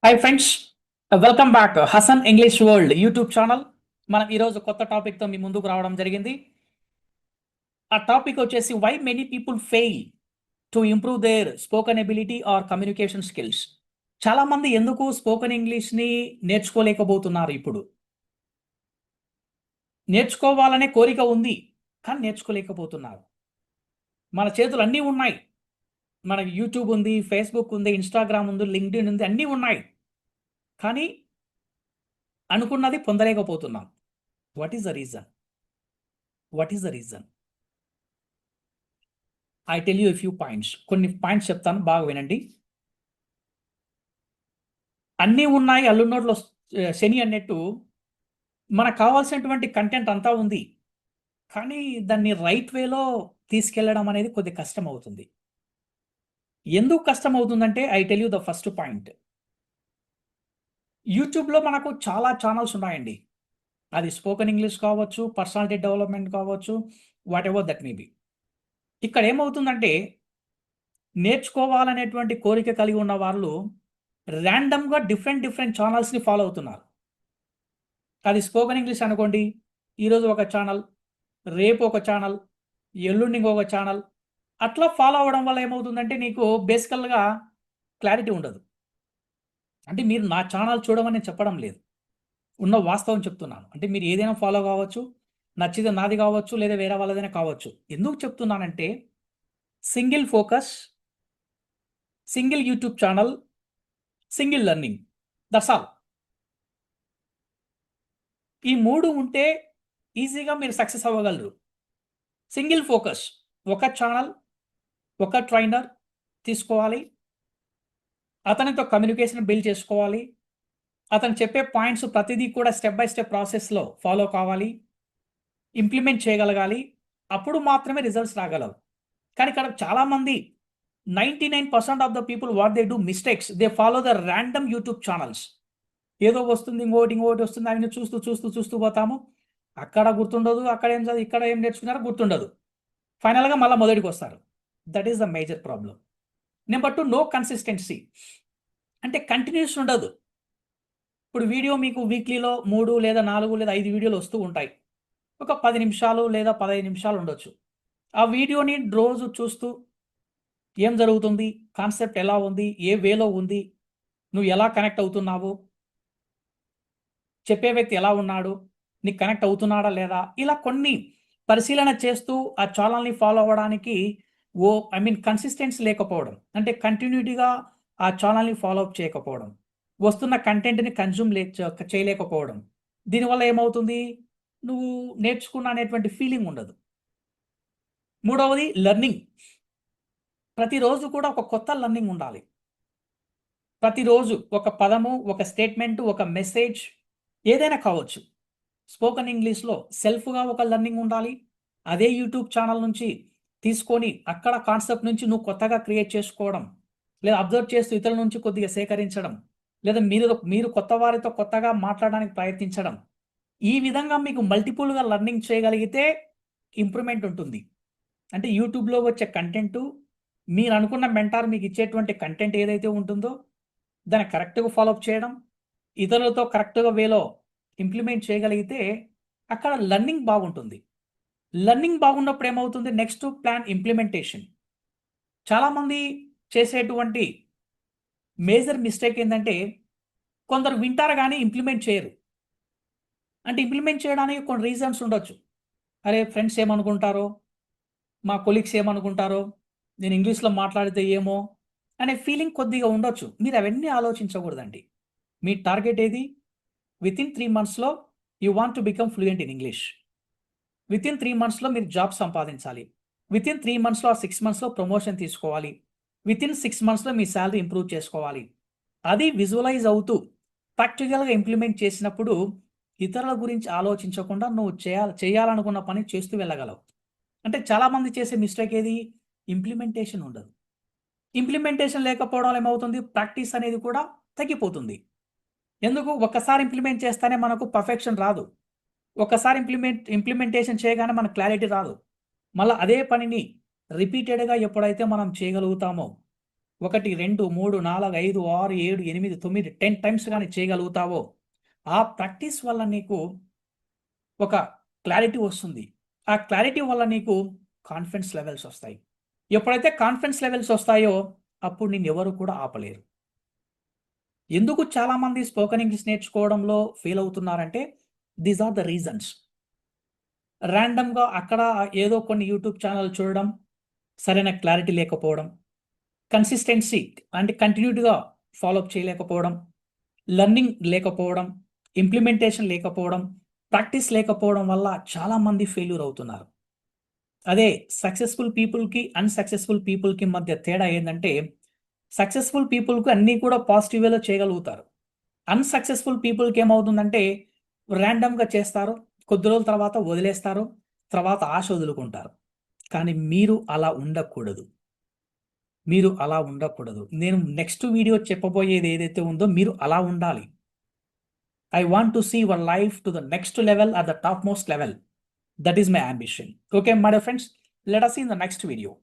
Hi friends, welcome back Hasan English world YouTube channel. మనం ఈరోజు కొత్త టాపిక్తో మీ ముందుకు రావడం జరిగింది. ఆ టాపిక్ వచ్చేసి why many people fail to improve their spoken ability or communication skills. చాలా మంది ఎందుకు స్పోకెన్ ఇంగ్లీష్ని నేర్చుకోలేకపోతున్నారు? ఇప్పుడు నేర్చుకోవాలనే కోరిక ఉంది, కానీ నేర్చుకోలేకపోతున్నారు. మన చేతులు అన్నీ ఉన్నాయి. మనకి యూట్యూబ్ ఉంది, ఫేస్బుక్ ఉంది, ఇన్స్టాగ్రామ్ ఉంది, లింక్డ్ఇన్ ఉంది, అన్నీ ఉన్నాయి. కానీ అనుకున్నది పొందలేకపోతున్నాం. What is the reason? What is the reason? I tell you few points. కొన్ని పాయింట్స్ చెప్తాను, బాగా వినండి. అన్నీ ఉన్నాయి అల్లున్నోట్లో శని అన్నట్టు మనకు కావాల్సినటువంటి కంటెంట్ అంతా ఉంది. కానీ దాన్ని రైట్ వేలో తీసుకెళ్లడం అనేది కొద్ది కష్టం అవుతుంది. ఎందుకు కష్టం అవుతుందంటే I tell you the first point. యూట్యూబ్‌లో మనకు చాలా ఛానల్స్ ఉన్నాయండి. అది స్పోకెన్ ఇంగ్లీష్ కావచ్చు, పర్సనాలిటీ డెవలప్‌మెంట్ కావచ్చు, వాటెవర్ దట్ మే బి. ఇక్కడ ఏమవుతుందంటే నేర్చుకోవాలనేటువంటి కోరిక కలిగి ఉన్న వాళ్ళు ర్యాండమ్‌గా డిఫరెంట్ డిఫరెంట్ ఛానల్స్‌ని ఫాలో అవుతున్నారు. అది స్పోకెన్ ఇంగ్లీష్ అనుకోండి. ఈరోజు ఒక ఛానల్, రేపు ఒక ఛానల్, ఎల్లుండి ఇంకొక ఛానల్. అట్లా ఫాలో అవ్వడం వల్ల ఏమవుతుందంటే నీకు బేసికల్‌గా క్లారిటీ ఉండదు. అంటే మీరు నా ఛానల్ చూడమని నేను చెప్పడం లేదు. ఉన్న వాస్తవం చెప్తున్నాను. అంటే మీరు ఏదైనా ఫాలో కావచ్చు. నచ్చితే నాది కావచ్చు, లేదా వేరే వాళ్ళదైనా కావచ్చు. ఎందుకు చెప్తున్నానంటే single focus, single YouTube channel, single learning. That's all. ఈ 3 ఉంటే ఈజీగా మీరు సక్సెస్ అవ్వగలరు. సింగిల్ ఫోకస్, ఒక ఛానల్, ఒక ట్రైనర్ తీసుకోవాలి. అతనితో కమ్యూనికేషన్ బిల్డ్ చేసుకోవాలి. అతను చెప్పే పాయింట్స్ ప్రతిదీ కూడా స్టెప్ బై స్టెప్ ప్రాసెస్‌లో ఫాలో కావాలి. ఇంప్లిమెంట్ చేయగలగాలి. అప్పుడు మాత్రమే రిజల్ట్స్ రాగలవు. కానీ ఇక్కడ చాలామంది 99% of the people what they do mistakes. They follow the random YouTube channels. ఏదో వస్తుంది, ఇంకోటి వస్తుంది. అవన్నీ చూస్తూ పోతాము. అక్కడ గుర్తుండదు. అక్కడ ఏం చదివి ఇక్కడ ఏం నేర్చుకున్నారో గుర్తుండదు. ఫైనల్‌గా మళ్ళా మొదటికొస్తారు. That is the major problem. Number 2, no consistency. అంటే కంటిన్యూస్ ఉండదు. ఇప్పుడు వీడియో మీకు వీక్లీలో 3 లేదా 4 లేదా 5 వీడియోలు వస్తూ ఉంటాయి. ఒక 10 నిమిషాలు లేదా 15 నిమిషాలు ఉండొచ్చు. ఆ వీడియోని రోజు చూస్తూ ఏం జరుగుతుంది? కాన్సెప్ట్ ఎలా ఉంది? ఏ వేలో ఉంది? నువ్వు ఎలా కనెక్ట్ అవుతున్నావు? చెప్పే వ్యక్తి ఎలా ఉన్నాడు? నీకు కనెక్ట్ అవుతున్నాడా లేదా? ఇలా కొన్ని పరిశీలన చేస్తూ ఆ ఛానెల్‌ని ఫాలో అవ్వడానికి కన్సిస్టెన్సీ లేకపోవడం. అంటే కంటిన్యూటీగా ఆ ఛానెల్‌ని ఫాలో అప్ చేయకపోవడం. వస్తున్న కంటెంట్‌ని కన్జ్యూమ్ చేయలేకపోవడం. దీనివల్ల ఏమవుతుంది? నువ్వు నేర్చుకున్నా అనేటువంటి ఫీలింగ్ ఉండదు. మూడవది లెర్నింగ్. ప్రతిరోజు కూడా ఒక కొత్త లెర్నింగ్ ఉండాలి. ప్రతిరోజు ఒక పదము, ఒక స్టేట్మెంటు, ఒక మెసేజ్ ఏదైనా కావచ్చు. స్పోకెన్ ఇంగ్లీష్‌లో సెల్ఫ్‌గా ఒక లెర్నింగ్ ఉండాలి. అదే యూట్యూబ్ ఛానల్ నుంచి తీసుకొని అక్కడ కాన్సెప్ట్ నుంచి నువ్వు కొత్తగా క్రియేట్ చేసుకోవడం. లేదా అబ్జర్వ్ చేస్తూ ఇతరుల నుంచి కొద్దిగా సేకరించడం. లేదా మీరు కొత్త వారితో కొత్తగా మాట్లాడడానికి ప్రయత్నించడం. ఈ విధంగా మీకు మల్టిపుల్‌గా లెర్నింగ్ చేయగలిగితే ఇంప్రూవ్‌మెంట్ ఉంటుంది. అంటే యూట్యూబ్‌లో వచ్చే కంటెంటు, మీరనుకున్న మెంటార్ మీకిచ్చేటువంటి కంటెంట్ ఏదైతే ఉంటుందో దాన్ని కరెక్ట్‌గా ఫాలో అప్ చేయడం. ఇతరులతో కరెక్ట్‌గా వేలో ఇంప్లిమెంట్ చేయగలిగితే అక్కడ లెర్నింగ్ బాగుంటుంది. లెర్నింగ్ బాగున్నప్పుడు ఏమవుతుంది? Next plan implementation. చాలామంది చేసేటువంటి మేజర్ మిస్టేక్ ఏందంటే కొందరు వింటారు గానీ ఇంప్లిమెంట్ చేయరు. అంటే ఇంప్లిమెంట్ చేయడానికి కొన్ని రీజన్స్ ఉండొచ్చు. అరే! ఫ్రెండ్స్ ఏమనుకుంటారో? మా కొలీగ్స్ ఏమనుకుంటారో? నేను ఇంగ్లీష్‌లో మాట్లాడితే ఏమో? అనే ఫీలింగ్ కొద్దిగా ఉండొచ్చు. మీరవన్నీ ఆలోచించకూడదండి. మీ టార్గెట్ ఏది? వితిన్ 3 మంత్స్‌లో you want to become fluent in English. Within 3 మంత్స్‌లో మీరు జాబ్ సంపాదించాలి. వితిన్ 3 మంత్స్‌లో ఆర్ 6 మంత్స్‌లో ప్రమోషన్ తీసుకోవాలి. వితిన్ 6 మంత్స్‌లో మీ సాలరీ ఇంప్రూవ్ చేసుకోవాలి. అది విజువలైజ్ అవుతూ ప్రాక్టికల్‌గా ఇంప్లిమెంట్ చేసినప్పుడు ఇతరుల గురించి ఆలోచించకుండా నువ్వు చేయాలనుకున్న పని చేస్తూ వెళ్ళగలవు. అంటే చాలామంది చేసే మిస్టేక్ ఏది? ఇంప్లిమెంటేషన్ ఉండదు. ఇంప్లిమెంటేషన్ లేకపోవడం వల్ల ఏమవుతుంది? ప్రాక్టీస్ అనేది కూడా తగ్గిపోతుంది. ఎందుకు? ఒక్కసారి ఇంప్లిమెంట్ చేస్తేనే మనకు పర్ఫెక్షన్ రాదు. ఒక్కసారి ఇంప్లిమెంటేషన్ చేయగానే మనకు క్లారిటీ రాదు. మళ్ళా అదే పనిని రిపీటెడ్‌గా ఎప్పుడైతే మనం చేయగలుగుతామో, 1, 2, 3, 4, 5, 6, 7, 8, 9, 10 టైమ్స్ కానీ చేయగలుగుతావో ఆ ప్రాక్టీస్ వల్ల నీకు ఒక క్లారిటీ వస్తుంది. ఆ క్లారిటీ వల్ల నీకు కాన్ఫిడెన్స్ లెవెల్స్ వస్తాయి. ఎప్పుడైతే కాన్ఫిడెన్స్ లెవెల్స్ వస్తాయో అప్పుడు నిన్నెవరు కూడా ఆపలేరు. ఎందుకు చాలామంది స్పోకెన్ ఇంగ్లీష్ నేర్చుకోవడంలో ఫెయిల్ అవుతున్నారంటే దీస్ ఆర్ ద రీజన్స్. ర్యాండమ్‌గా అక్కడ ఏదో కొన్ని యూట్యూబ్ ఛానల్ చూడడం, సరైన క్లారిటీ లేకపోవడం, కన్సిస్టెన్సీ అంటే కంటిన్యూటీగా ఫాలో అప్ చేయలేకపోవడం, లెర్నింగ్ లేకపోవడం, ఇంప్లిమెంటేషన్ లేకపోవడం, ప్రాక్టీస్ లేకపోవడం వల్ల చాలామంది ఫెయిల్యూర్ అవుతున్నారు. అదే సక్సెస్‌ఫుల్ పీపుల్‌కి, అన్‌సక్సెస్‌ఫుల్ పీపుల్‌కి మధ్య తేడా ఏందంటే సక్సెస్‌ఫుల్ పీపుల్‌కి అన్నీ కూడా పాజిటివ్ వేలో చేయగలుగుతారు. అన్‌సక్సెస్‌ఫుల్ పీపుల్‌కి ఏమవుతుందంటే ర్యాండమ్‌గా చేస్తారు. కొద్ది రోజుల తర్వాత వదిలేస్తారు. తర్వాత ఆశ వదులుకుంటారు. కానీ మీరు అలా ఉండకూడదు. మీరు అలా ఉండకూడదు. నేను నెక్స్ట్ వీడియో చెప్పబోయేది ఏదైతే ఉందో మీరు అలా ఉండాలి. I want to see your life to the next level at the topmost level. That is my ambition. Okay, my dear friends, let us see in the next video.